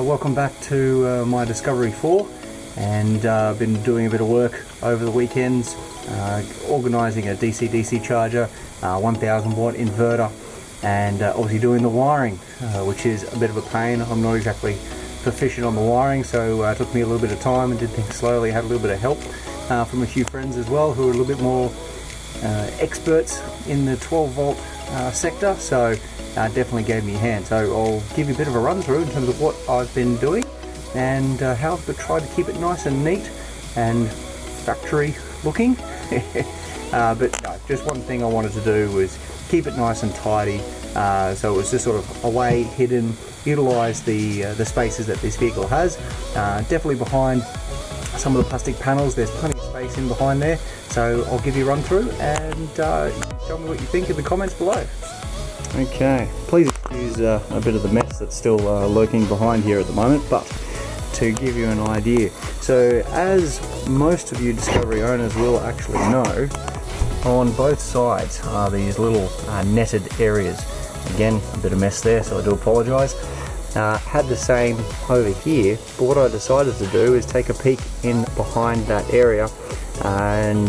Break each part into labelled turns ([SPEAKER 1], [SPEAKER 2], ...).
[SPEAKER 1] Welcome back to my Discovery 4, and I've been doing a bit of work over the weekends, organising a DC-DC charger, 1000 watt inverter, and obviously doing the wiring, which is a bit of a pain. I'm not exactly proficient on the wiring, so it took me a little bit of time and did things slowly. Had a little bit of help from a few friends as well who are a little bit more experts in the 12 volt sector, so definitely gave me a hand. So I'll give you a bit of a run through in terms of what I've been doing and how I've tried to keep it nice and neat and factory looking. But no, just one thing I wanted to do was keep it nice and tidy, so it was just sort of away, hidden, utilise the spaces that this vehicle has. Definitely behind some of the plastic panels, there's plenty of space in behind there, so I'll give you a run through and tell me what you think in the comments below. Okay, please excuse a bit of the mess that's still lurking behind here at the moment, but to give you an idea, so as most of you Discovery owners will actually know, on both sides are these little netted areas. Again, a bit of mess there, so I do apologise. Had the same over here, but what I decided to do is take a peek in behind that area, and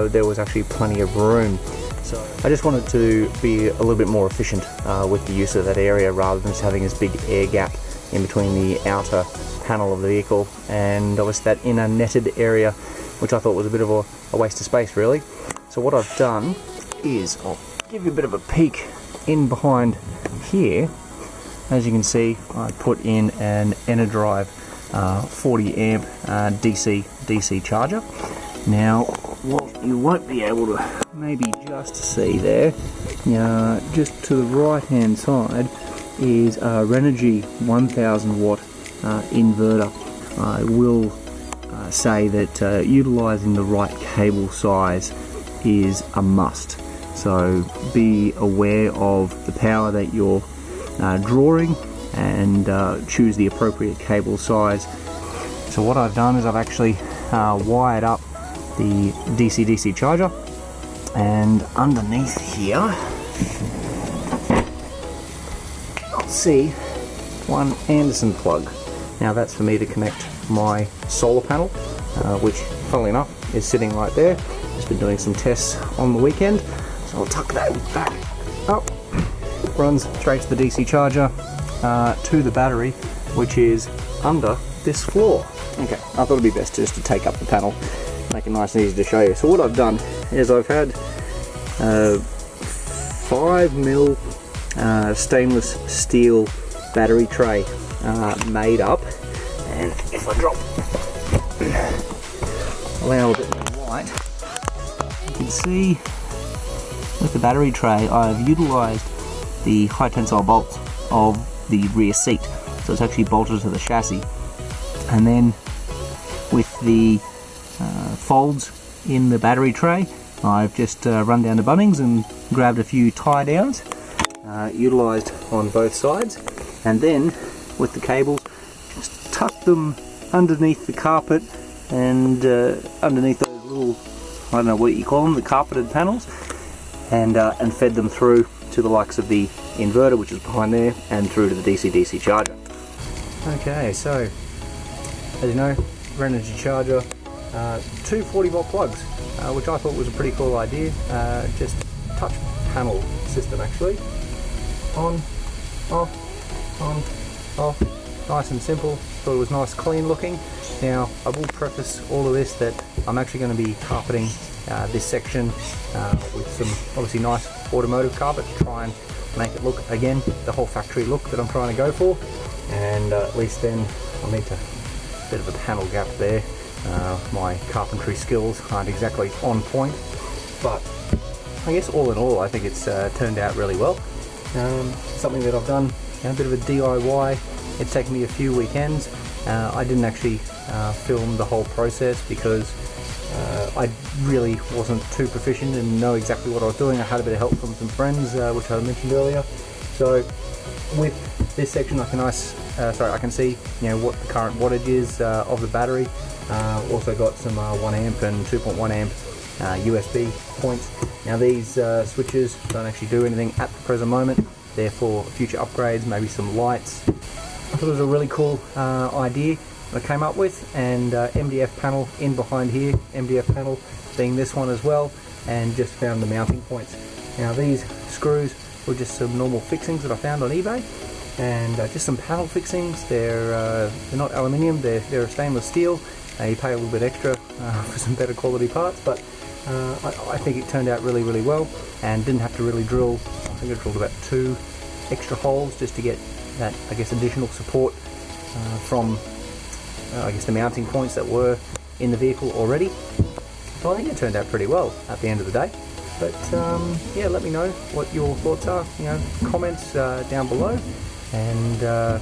[SPEAKER 1] there was actually plenty of room. So I just wanted to be a little bit more efficient with the use of that area, rather than just having this big air gap in between the outer panel of the vehicle and obviously that inner netted area, which I thought was a bit of a waste of space really. So what I've done is, I'll give you a bit of a peek in behind here. As you can see, I put in an Enerdrive 40 amp DC charger. Now, what you won't be able to maybe just see there, just to the right hand side, is a Renogy 1000 watt inverter. I will say that utilising the right cable size is a must. So be aware of the power that you're drawing and choose the appropriate cable size. So what I've done is I've actually wired up the DC-DC charger, and underneath here you'll see one Anderson plug. Now that's for me to connect my solar panel, which funnily enough is sitting right there. Just been doing some tests on the weekend, so I'll tuck that back up. Runs straight to the DC charger, to the battery, which is under this floor. Okay, I thought it'd be best just to take up the panel, make it nice and easy to show you. So what I've done is I've had 5mm stainless steel battery tray made up, and if I drop allow a bit more light, you can see with the battery tray I've utilised the high tensile bolts of the rear seat, so it's actually bolted to the chassis, and then with the folds in the battery tray I've just run down to Bunnings and grabbed a few tie downs, utilised on both sides, and then with the cables just tuck them underneath the carpet and underneath those little, I don't know what you call them, the carpeted panels, and fed them through to the likes of the inverter, which is behind there, and through to the DC-DC charger. Okay, so as you know, Renogy charger, two 40 volt plugs, which I thought was a pretty cool idea. Just touch panel system actually. On, off, on, off. Nice and simple. Thought it was nice, clean looking. Now, I will preface all of this that I'm actually going to be carpeting this section with some obviously nice automotive carpet to try and make it look, again, the whole factory look that I'm trying to go for, and at least then I'll need a bit of a panel gap there. My carpentry skills aren't exactly on point, but I guess all in all I think it's turned out really well. Something that I've done, a bit of a DIY. It's taken me a few weekends. I didn't actually film the whole process because I really wasn't too proficient and know exactly what I was doing. I had a bit of help from some friends, which I mentioned earlier. So with this section, I can see what the current wattage is of the battery. Also got some 1 amp and 2.1 amp USB points. Now these switches don't actually do anything at the present moment. They're for future upgrades, maybe some lights, I thought it was a really cool idea I came up with, and MDF panel in behind here, MDF panel being this one as well, and just found the mounting points. Now these screws were just some normal fixings that I found on eBay, and just some panel fixings. They're not aluminium, they're a stainless steel. You pay a little bit extra for some better quality parts, but I think it turned out really, really well, and didn't have to really drill. I think I drilled about 2 extra holes just to get that, I guess, additional support from I guess the mounting points that were in the vehicle already. So I think it turned out pretty well at the end of the day. But yeah, let me know what your thoughts are. Comments down below, and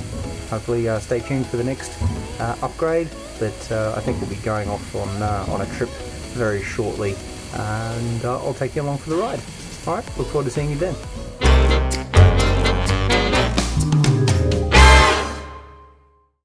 [SPEAKER 1] hopefully stay tuned for the next upgrade. But I think we'll be going off on a trip very shortly, and I'll take you along for the ride. All right, look forward to seeing you then.